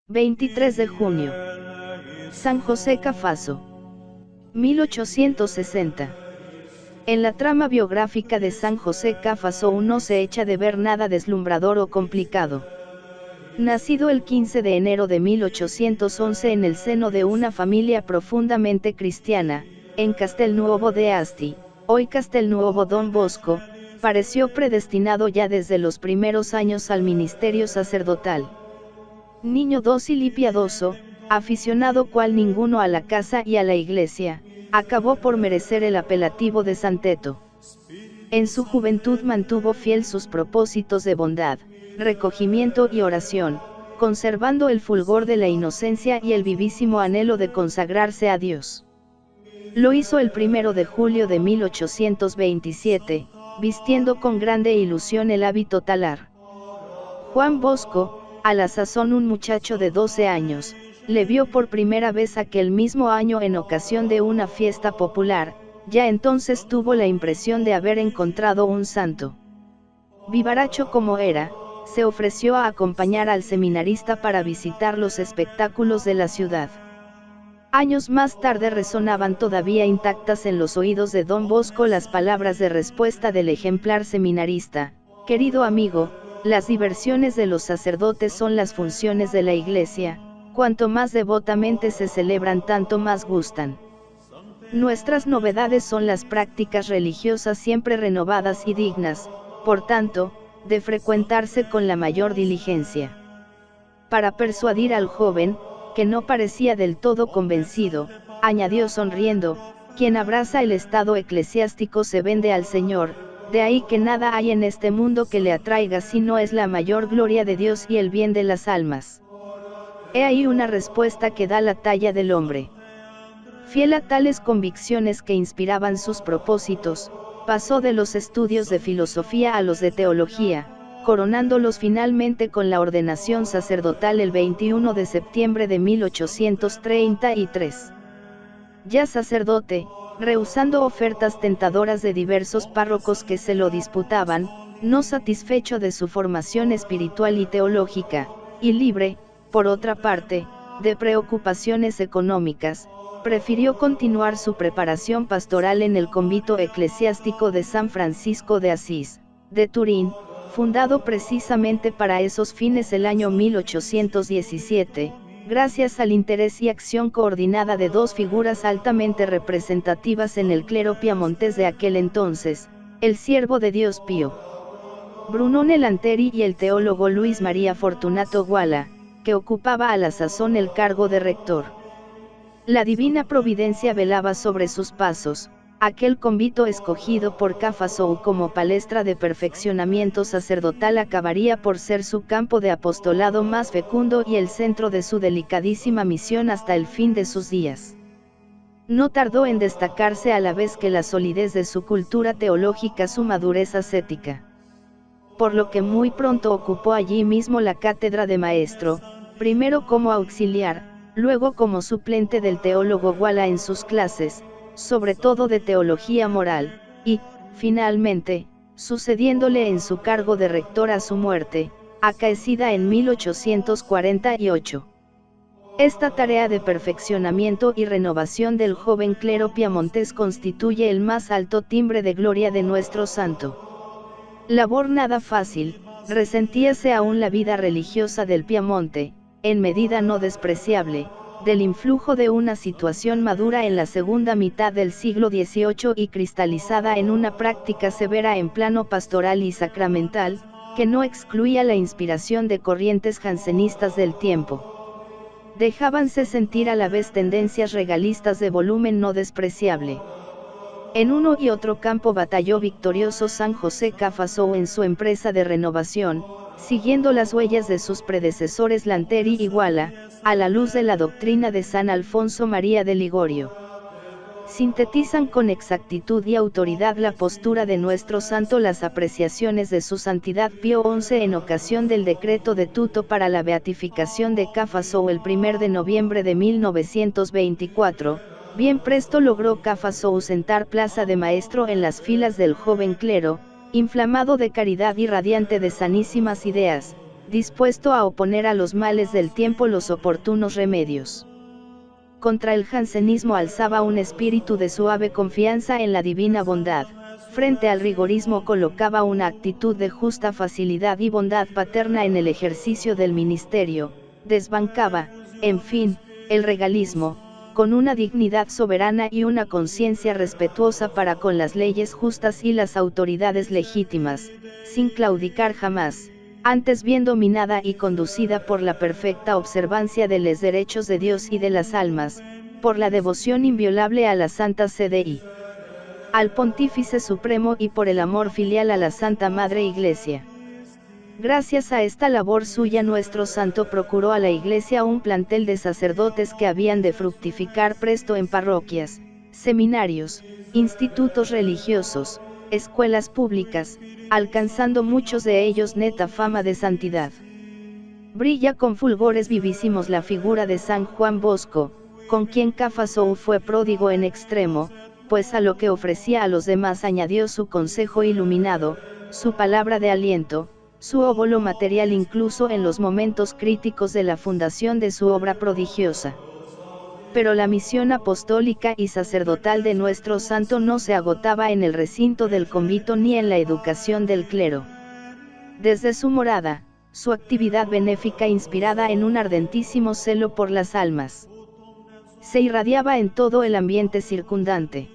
23 de junio. San José Cafaso. 1860. En la trama biográfica de San José Cafaso no se echa de ver nada deslumbrador o complicado. Nacido el 15 de enero de 1811 en el seno de una familia profundamente cristiana, en Castelnuovo de Asti, hoy Castelnuovo Don Bosco, pareció predestinado ya desde los primeros años al ministerio sacerdotal. Niño dócil y piadoso, aficionado cual ninguno a la casa y a la iglesia, acabó por merecer el apelativo de Santeto. En su juventud mantuvo fiel sus propósitos de bondad, recogimiento y oración, conservando el fulgor de la inocencia y el vivísimo anhelo de consagrarse a Dios. Lo hizo el 1 de julio de 1827, vistiendo con grande ilusión el hábito talar. Juan Bosco, a la sazón un muchacho de 12 años, le vio por primera vez aquel mismo año en ocasión de una fiesta popular. Ya entonces tuvo la impresión de haber encontrado un santo. Vivaracho como era, se ofreció a acompañar al seminarista para visitar los espectáculos de la ciudad. Años más tarde resonaban todavía intactas en los oídos de Don Bosco las palabras de respuesta del ejemplar seminarista: querido amigo, las diversiones de los sacerdotes son las funciones de la Iglesia, cuanto más devotamente se celebran tanto más gustan. Nuestras novedades son las prácticas religiosas siempre renovadas y dignas, por tanto, de frecuentarse con la mayor diligencia. Para persuadir al joven, que no parecía del todo convencido, añadió sonriendo: quien abraza el estado eclesiástico se vende al Señor, de ahí que nada hay en este mundo que le atraiga si no es la mayor gloria de Dios y el bien de las almas. He ahí una respuesta que da la talla del hombre. Fiel a tales convicciones que inspiraban sus propósitos, pasó de los estudios de filosofía a los de teología, coronándolos finalmente con la ordenación sacerdotal el 21 de septiembre de 1833. Ya sacerdote, rehusando ofertas tentadoras de diversos párrocos que se lo disputaban, no satisfecho de su formación espiritual y teológica, y libre, por otra parte, de preocupaciones económicas, prefirió continuar su preparación pastoral en el convento eclesiástico de San Francisco de Asís, de Turín, fundado precisamente para esos fines el año 1817, gracias al interés y acción coordinada de dos figuras altamente representativas en el clero piamontés de aquel entonces, el siervo de Dios Pío Brunone Lanteri y el teólogo Luis María Fortunato Guala, que ocupaba a la sazón el cargo de rector. La divina providencia velaba sobre sus pasos. Aquel convito escogido por Cafaso como palestra de perfeccionamiento sacerdotal acabaría por ser su campo de apostolado más fecundo y el centro de su delicadísima misión hasta el fin de sus días. No tardó en destacarse a la vez que la solidez de su cultura teológica su madurez ascética. Por lo que muy pronto ocupó allí mismo la cátedra de maestro, primero como auxiliar, luego como suplente del teólogo Guala en sus clases, sobre todo de teología moral, y, finalmente, sucediéndole en su cargo de rector a su muerte, acaecida en 1848. Esta tarea de perfeccionamiento y renovación del joven clero piamontés constituye el más alto timbre de gloria de nuestro santo. Labor nada fácil, resentíase aún la vida religiosa del Piamonte, en medida no despreciable, del influjo de una situación madura en la segunda mitad del siglo XVIII y cristalizada en una práctica severa en plano pastoral y sacramental, que no excluía la inspiración de corrientes jansenistas del tiempo. Dejábanse sentir a la vez tendencias regalistas de volumen no despreciable. En uno y otro campo batalló victorioso San José Cafaso en su empresa de renovación, siguiendo las huellas de sus predecesores Lanteri y Guala, a la luz de la doctrina de San Alfonso María de Ligorio. Sintetizan con exactitud y autoridad la postura de nuestro santo las apreciaciones de su santidad Pío XI en ocasión del decreto de Tuto para la beatificación de Cafaso el 1 de noviembre de 1924. Bien presto logró Cafaso sentar plaza de maestro en las filas del joven clero, inflamado de caridad y radiante de sanísimas ideas, dispuesto a oponer a los males del tiempo los oportunos remedios. Contra el jansenismo alzaba un espíritu de suave confianza en la divina bondad, frente al rigorismo colocaba una actitud de justa facilidad y bondad paterna en el ejercicio del ministerio, desbancaba, en fin, el regalismo, con una dignidad soberana y una conciencia respetuosa para con las leyes justas y las autoridades legítimas, sin claudicar jamás, antes bien dominada y conducida por la perfecta observancia de los derechos de Dios y de las almas, por la devoción inviolable a la Santa Sede y al Pontífice Supremo y por el amor filial a la Santa Madre Iglesia. Gracias a esta labor suya nuestro santo procuró a la Iglesia un plantel de sacerdotes que habían de fructificar presto en parroquias, seminarios, institutos religiosos, escuelas públicas, alcanzando muchos de ellos neta fama de santidad. Brilla con fulgores vivísimos la figura de San Juan Bosco, con quien Cáfaso fue pródigo en extremo, pues a lo que ofrecía a los demás añadió su consejo iluminado, su palabra de aliento, su óbolo material incluso en los momentos críticos de la fundación de su obra prodigiosa. Pero la misión apostólica y sacerdotal de nuestro santo no se agotaba en el recinto del convento ni en la educación del clero. Desde su morada, su actividad benéfica inspirada en un ardentísimo celo por las almas, se irradiaba en todo el ambiente circundante.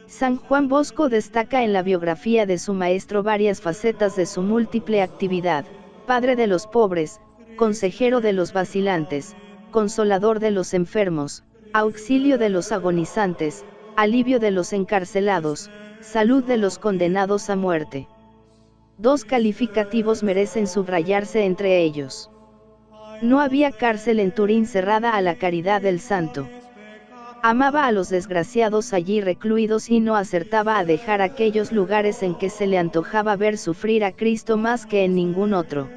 San Juan Bosco destaca en la biografía de su maestro varias facetas de su múltiple actividad: padre de los pobres, consejero de los vacilantes, consolador de los enfermos, auxilio de los agonizantes, alivio de los encarcelados, salud de los condenados a muerte. Dos calificativos merecen subrayarse entre ellos. No había cárcel en Turín cerrada a la caridad del santo. Amaba a los desgraciados allí recluidos y no acertaba a dejar aquellos lugares en que se le antojaba ver sufrir a Cristo más que en ningún otro.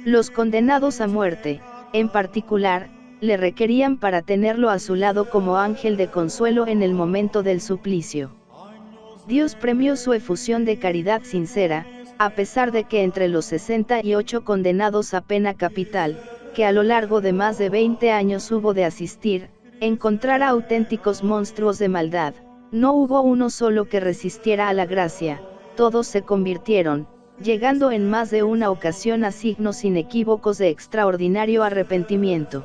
Los condenados a muerte, en particular, le requerían para tenerlo a su lado como ángel de consuelo en el momento del suplicio. Dios premió su efusión de caridad sincera, a pesar de que entre los 68 condenados a pena capital, que a lo largo de más de 20 años hubo de asistir, encontrara auténticos monstruos de maldad, no hubo uno solo que resistiera a la gracia, todos se convirtieron, llegando en más de una ocasión a signos inequívocos de extraordinario arrepentimiento.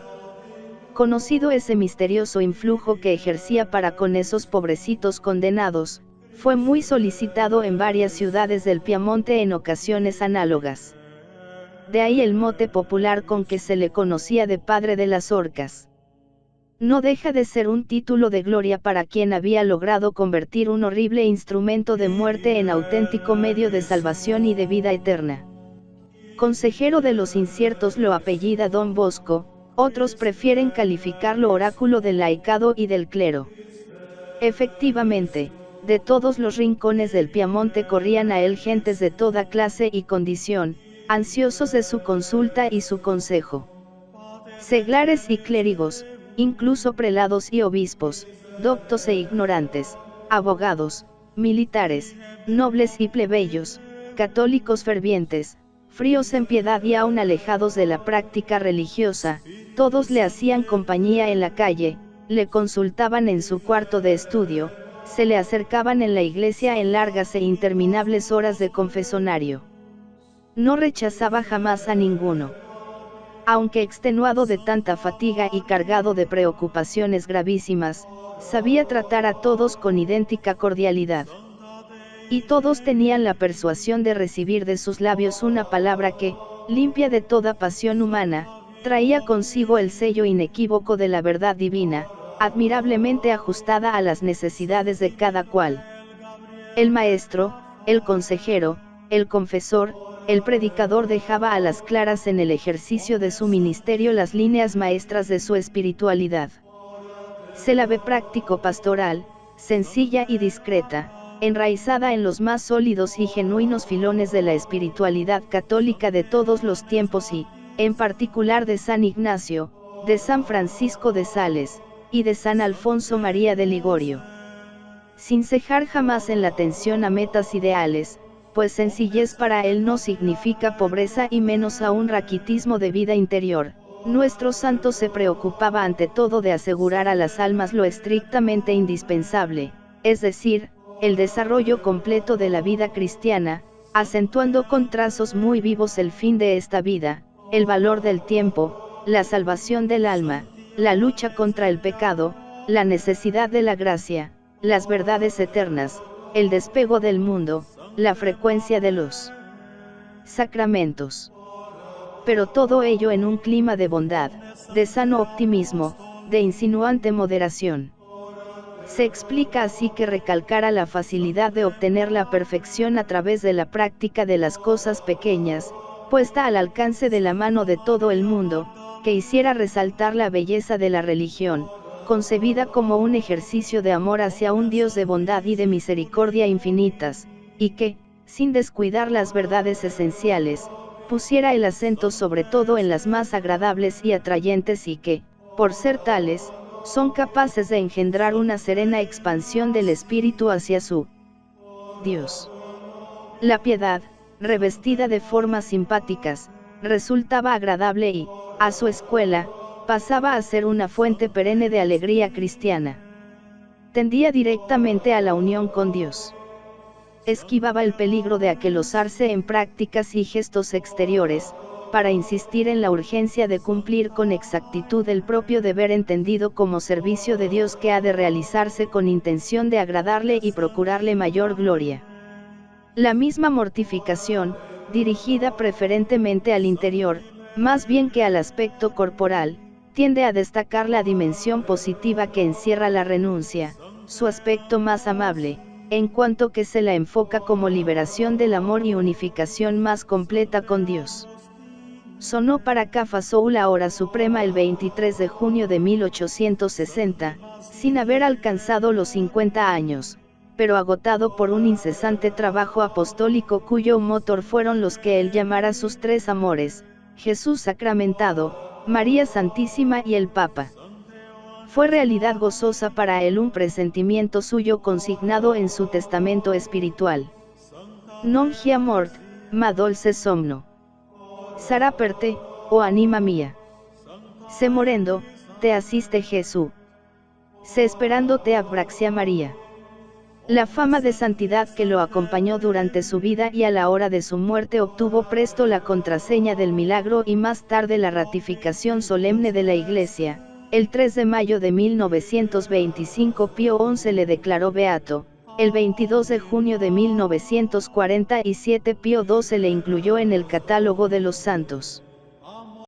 Conocido ese misterioso influjo que ejercía para con esos pobrecitos condenados, fue muy solicitado en varias ciudades del Piamonte en ocasiones análogas. De ahí el mote popular con que se le conocía de padre de las horcas. No deja de ser un título de gloria para quien había logrado convertir un horrible instrumento de muerte en auténtico medio de salvación y de vida eterna. Consejero de los inciertos lo apellida Don Bosco, otros prefieren calificarlo oráculo del laicado y del clero. Efectivamente, de todos los rincones del Piamonte corrían a él gentes de toda clase y condición, ansiosos de su consulta y su consejo. Seglares y clérigos, incluso prelados y obispos, doctos e ignorantes, abogados, militares, nobles y plebeyos, católicos fervientes, fríos en piedad y aún alejados de la práctica religiosa, todos le hacían compañía en la calle, le consultaban en su cuarto de estudio, se le acercaban en la iglesia en largas e interminables horas de confesonario. No rechazaba jamás a ninguno. Aunque extenuado de tanta fatiga y cargado de preocupaciones gravísimas, sabía tratar a todos con idéntica cordialidad. Y todos tenían la persuasión de recibir de sus labios una palabra que, limpia de toda pasión humana, traía consigo el sello inequívoco de la verdad divina, admirablemente ajustada a las necesidades de cada cual. El maestro, el consejero, el confesor, el predicador dejaba a las claras en el ejercicio de su ministerio las líneas maestras de su espiritualidad. Se la ve práctico pastoral, sencilla y discreta, enraizada en los más sólidos y genuinos filones de la espiritualidad católica de todos los tiempos y, en particular de San Ignacio, de San Francisco de Sales, y de San Alfonso María de Ligorio. Sin cejar jamás en la atención a metas ideales, pues sencillez para él no significa pobreza y menos aún raquitismo de vida interior. Nuestro santo se preocupaba ante todo de asegurar a las almas lo estrictamente indispensable, es decir, el desarrollo completo de la vida cristiana, acentuando con trazos muy vivos el fin de esta vida, el valor del tiempo, la salvación del alma, la lucha contra el pecado, la necesidad de la gracia, las verdades eternas, el despego del mundo, la frecuencia de los sacramentos. Pero todo ello en un clima de bondad, de sano optimismo, de insinuante moderación. Se explica así que recalcara la facilidad de obtener la perfección a través de la práctica de las cosas pequeñas, puesta al alcance de la mano de todo el mundo, que hiciera resaltar la belleza de la religión, concebida como un ejercicio de amor hacia un Dios de bondad y de misericordia infinitas, y que, sin descuidar las verdades esenciales, pusiera el acento sobre todo en las más agradables y atrayentes y que, por ser tales, son capaces de engendrar una serena expansión del espíritu hacia su Dios. La piedad, revestida de formas simpáticas, resultaba agradable y, a su escuela, pasaba a ser una fuente perenne de alegría cristiana. Tendía directamente a la unión con Dios. Esquivaba el peligro de aquelosarse en prácticas y gestos exteriores, para insistir en la urgencia de cumplir con exactitud el propio deber entendido como servicio de Dios que ha de realizarse con intención de agradarle y procurarle mayor gloria. La misma mortificación, dirigida preferentemente al interior, más bien que al aspecto corporal, tiende a destacar la dimensión positiva que encierra la renuncia, su aspecto más amable, en cuanto que se la enfoca como liberación del amor y unificación más completa con Dios. Sonó para Cafa Soul la hora suprema el 23 de junio de 1860, sin haber alcanzado los 50 años, pero agotado por un incesante trabajo apostólico cuyo motor fueron los que él llamara sus tres amores, Jesús sacramentado, María Santísima y el Papa. Fue realidad gozosa para él un presentimiento suyo consignado en su testamento espiritual. Non gia mort, ma dolce somno. Sarà per te, oh anima mía. Se morendo, te asiste Jesús. Se esperando te abraxia María. La fama de santidad que lo acompañó durante su vida y a la hora de su muerte obtuvo presto la contraseña del milagro y más tarde la ratificación solemne de la Iglesia. El 3 de mayo de 1925 Pío XI le declaró beato. El 22 de junio de 1947 Pío XII le incluyó en el catálogo de los santos.